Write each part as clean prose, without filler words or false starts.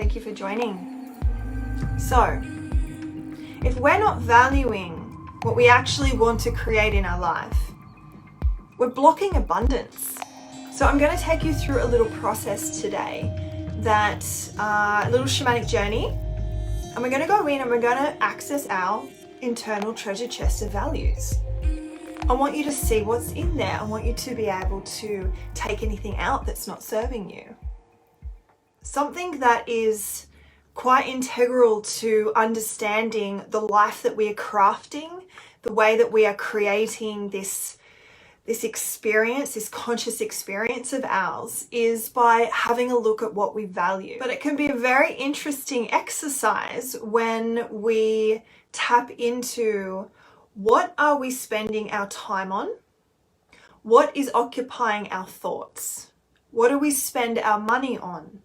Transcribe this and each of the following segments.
Thank you for joining. So, if we're not valuing what we actually want to create in our life, we're blocking abundance. So I'm going to take you through a little process today, that little shamanic journey, and we're going to go in and we're going to access our internal treasure chest of values. I want you to see what's in there. I want you to be able to take anything out that's not serving you. Something that is quite integral to understanding the life that we are crafting, the way that we are creating this experience, this conscious experience of ours, is by having a look at what we value. But it can be a very interesting exercise when we tap into what are we spending our time on? What is occupying our thoughts? What do we spend our money on?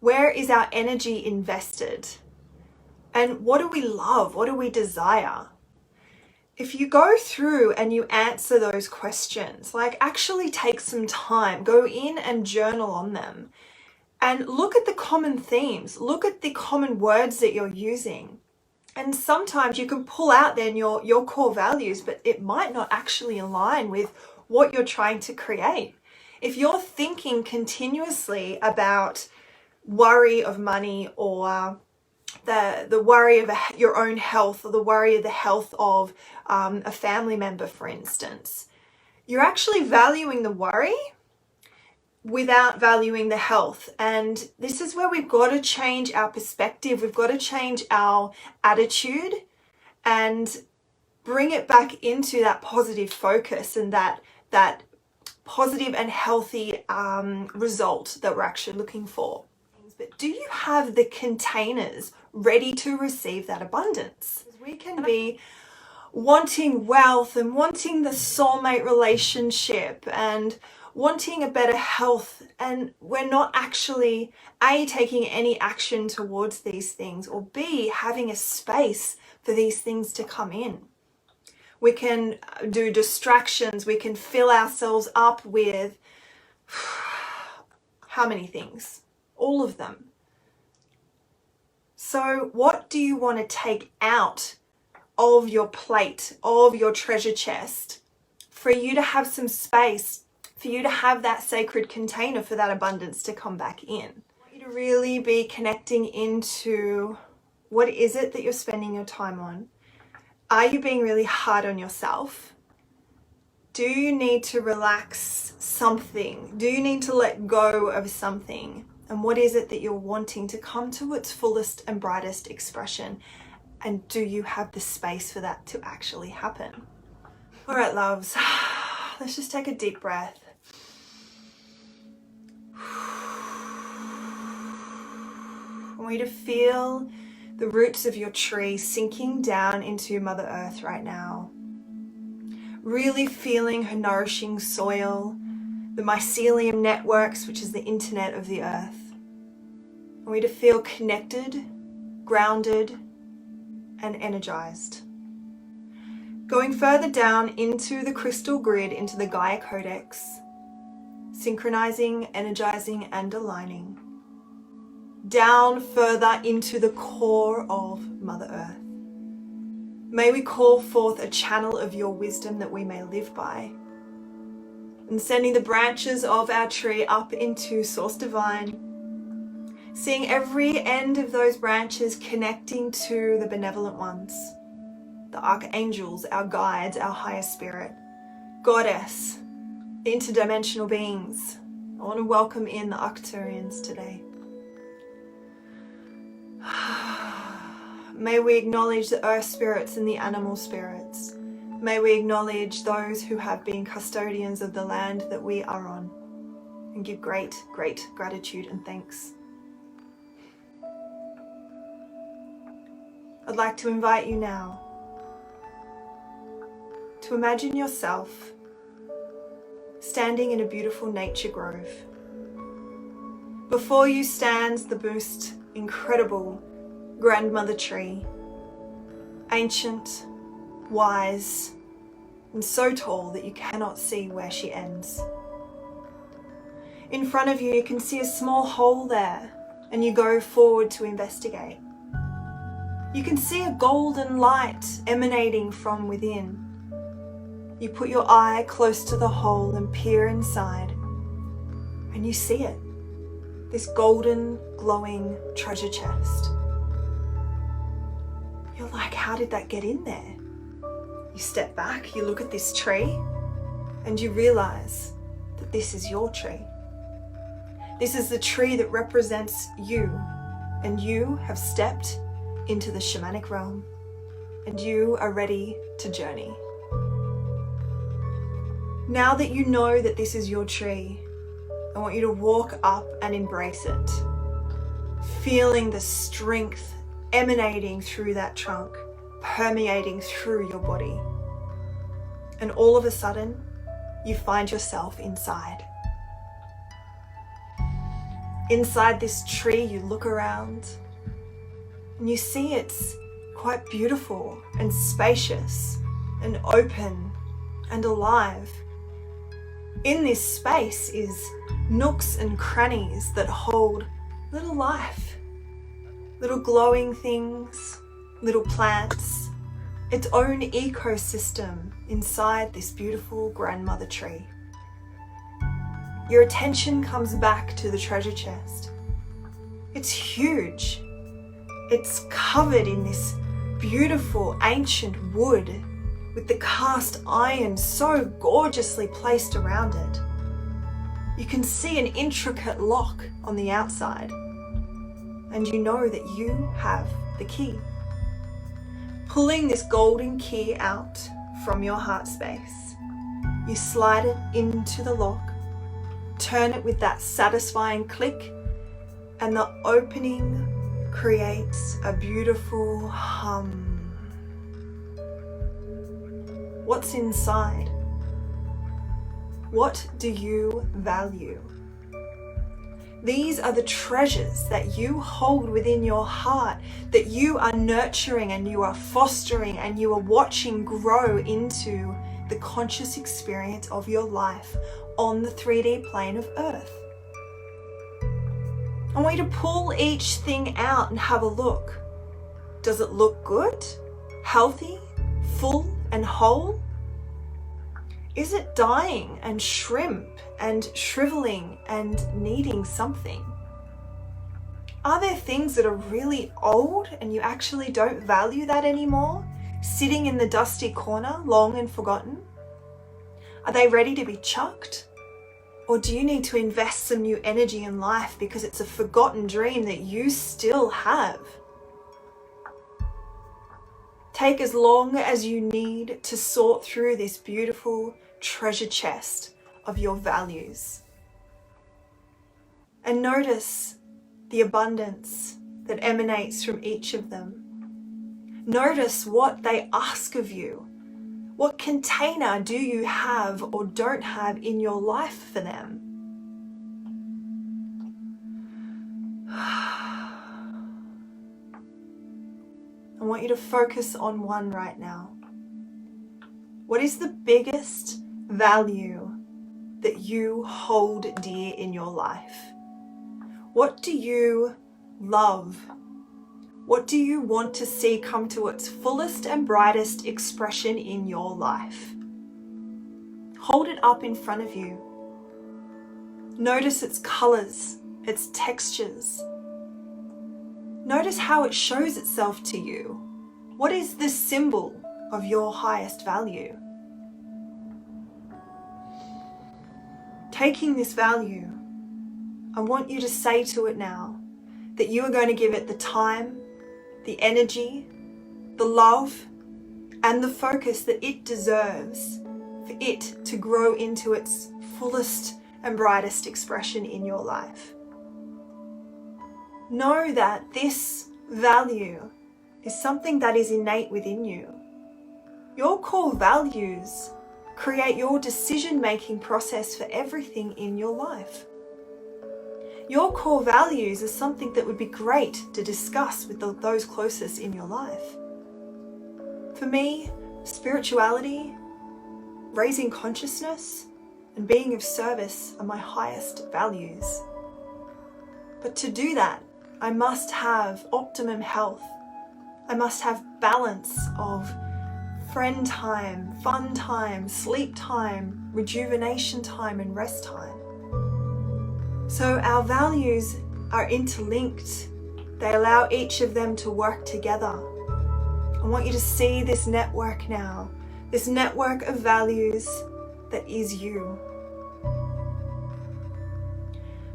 Where is our energy invested? And what do we love? What do we desire? If you go through and you answer those questions, like actually take some time, go in and journal on them and look at the common themes, look at the common words that you're using. And sometimes you can pull out then your core values, but it might not actually align with what you're trying to create. If you're thinking continuously about worry of money, or the worry of your own health, or the worry of the health of a family member, for instance, you're actually valuing the worry without valuing the health. And this is where we've got to change our perspective. We've got to change our attitude and bring it back into that positive focus and that positive and healthy result that we're actually looking for. But do you have the containers ready to receive that abundance? We can be wanting wealth and wanting the soulmate relationship and wanting a better health, and we're not actually A, taking any action towards these things, or B, having a space for these things to come in. We can do distractions. We can fill ourselves up with how many things? All of them. So what do you want to take out of your plate, of your treasure chest, for you to have some space, for you to have that sacred container for that abundance to come back in? I want you to really be connecting into what is it that you're spending your time on? Are you being really hard on yourself? Do you need to relax something? Do you need to let go of something? And what is it that you're wanting to come to its fullest and brightest expression? And do you have the space for that to actually happen? All right, loves, let's just take a deep breath. I want you to feel the roots of your tree sinking down into Mother Earth right now. Really feeling her nourishing soil, the mycelium networks, which is the internet of the earth. I want you to feel connected, grounded, and energized. Going further down into the crystal grid, into the Gaia Codex, synchronizing, energizing, and aligning. Down further into the core of Mother Earth. May we call forth a channel of your wisdom that we may live by. And sending the branches of our tree up into Source Divine, seeing every end of those branches connecting to the benevolent ones, the archangels, our guides, our higher spirit, Goddess, the interdimensional beings. I want to welcome in the Arcturians today. May we acknowledge the earth spirits and the animal spirits. May we acknowledge those who have been custodians of the land that we are on, and give great, great gratitude and thanks. I'd like to invite you now to imagine yourself standing in a beautiful nature grove. Before you stands the most incredible grandmother tree, ancient, wise, and so tall that you cannot see where she ends. In front of you, you can see a small hole there, and you go forward to investigate. You can see a golden light emanating from within. You put your eye close to the hole and peer inside, and you see it. This golden, glowing treasure chest. You're like, how did that get in there? You step back, you look at this tree, and you realize that this is your tree. This is the tree that represents you, and you have stepped into the shamanic realm, and you are ready to journey. Now that you know that this is your tree, I want you to walk up and embrace it, feeling the strength emanating through that trunk, permeating through your body. And all of a sudden, you find yourself inside. Inside this tree, you look around and you see it's quite beautiful and spacious and open and alive. In this space is nooks and crannies that hold little life, little glowing things, little plants, its own ecosystem inside this beautiful grandmother tree. Your attention comes back to the treasure chest. It's huge. It's covered in this beautiful ancient wood with the cast iron so gorgeously placed around it. You can see an intricate lock on the outside, and you know that you have the key. Pulling this golden key out from your heart space, you slide it into the lock, turn it with that satisfying click, and the opening creates a beautiful hum. What's inside? What do you value? These are the treasures that you hold within your heart, that you are nurturing and you are fostering and you are watching grow into the conscious experience of your life on the 3D plane of Earth. I want you to pull each thing out and have a look. Does it look good, healthy, full and whole? Is it dying and shrimp and shriveling and needing something? Are there things that are really old and you actually don't value that anymore, sitting in the dusty corner, long and forgotten? Are they ready to be chucked? Or do you need to invest some new energy in life because it's a forgotten dream that you still have? Take as long as you need to sort through this beautiful treasure chest of your values. And notice the abundance that emanates from each of them. Notice what they ask of you. What container do you have or don't have in your life for them? I want you to focus on one right now. What is the biggest value that you hold dear in your life? What do you love? What do you want to see come to its fullest and brightest expression in your life? Hold it up in front of you. Notice its colors, its textures. Notice how it shows itself to you. What is the symbol of your highest value? Taking this value, I want you to say to it now that you are going to give it the time, the energy, the love, and the focus that it deserves for it to grow into its fullest and brightest expression in your life. Know that this value is something that is innate within you. Your core values create your decision-making process for everything in your life. Your core values are something that would be great to discuss with those closest in your life. For me, spirituality, raising consciousness, and being of service are my highest values. But to do that, I must have optimum health. I must have balance of friend time, fun time, sleep time, rejuvenation time, and rest time. So our values are interlinked. They allow each of them to work together. I want you to see this network now, this network of values that is you.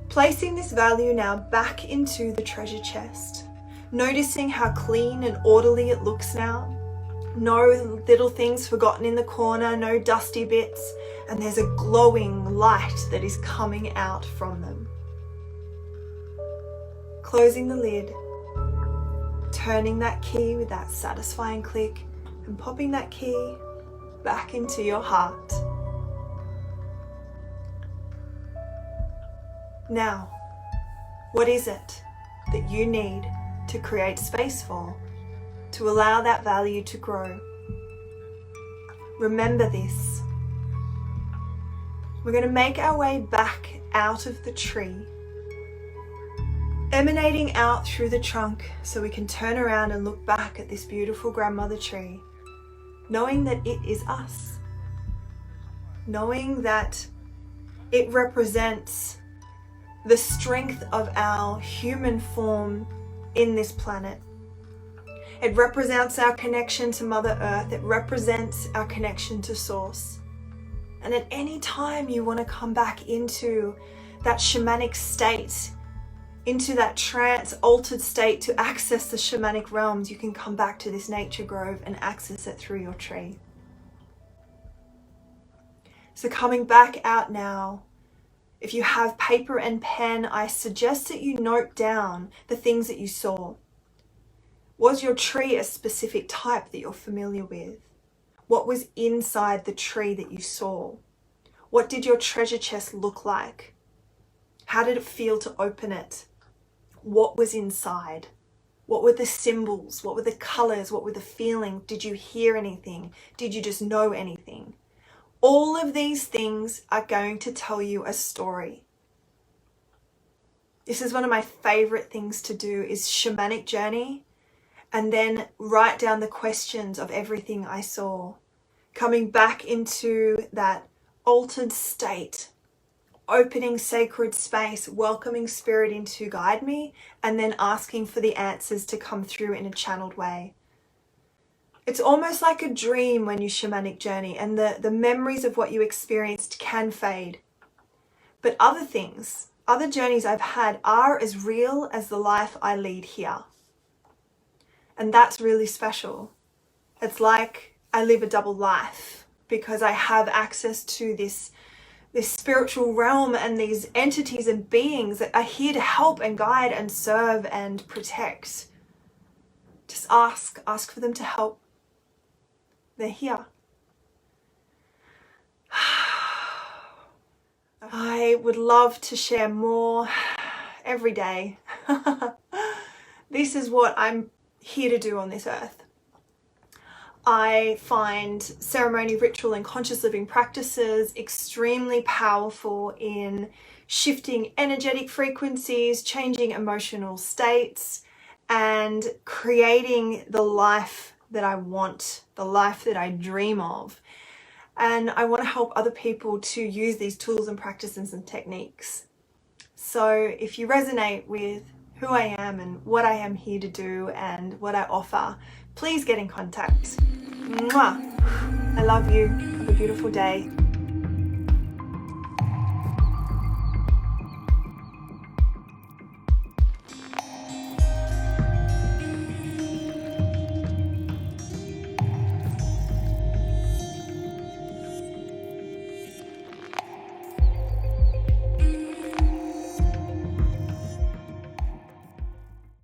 Placing this value now back into the treasure chest, noticing how clean and orderly it looks now. No little things forgotten in the corner, no dusty bits, and there's a glowing light that is coming out from them. Closing the lid, turning that key with that satisfying click, and popping that key back into your heart. Now, what is it that you need to create space for, to allow that value to grow? Remember this. We're going to make our way back out of the tree, emanating out through the trunk so we can turn around and look back at this beautiful grandmother tree, knowing that it is us, knowing that it represents the strength of our human form in this planet. It represents our connection to Mother Earth. It represents our connection to Source. And at any time you want to come back into that shamanic state, into that trance altered state to access the shamanic realms, you can come back to this nature grove and access it through your tree. So coming back out now, if you have paper and pen, I suggest that you note down the things that you saw. Was your tree a specific type that you're familiar with? What was inside the tree that you saw? What did your treasure chest look like? How did it feel to open it? What was inside? What were the symbols? What were the colors? What were the feelings? Did you hear anything? Did you just know anything? All of these things are going to tell you a story. This is one of my favorite things to do, is shamanic journey, and then write down the questions of everything I saw. Coming back into that altered state, opening sacred space, welcoming spirit in to guide me, and then asking for the answers to come through in a channeled way. It's almost like a dream when you shamanic journey, and the memories of what you experienced can fade. But other things, other journeys I've had are as real as the life I lead here. And that's really special. It's like I live a double life because I have access to this spiritual realm and these entities and beings that are here to help and guide and serve and protect. Just ask for them to help. They're here. I would love to share more every day. This is what I'm here to do on this earth. I find ceremony, ritual, and conscious living practices extremely powerful in shifting energetic frequencies, changing emotional states, and creating the life that I want, the life that I dream of. And I want to help other people to use these tools and practices and techniques. So if you resonate with who I am and what I am here to do and what I offer, please get in contact. Mwah! I love you. Have a beautiful day.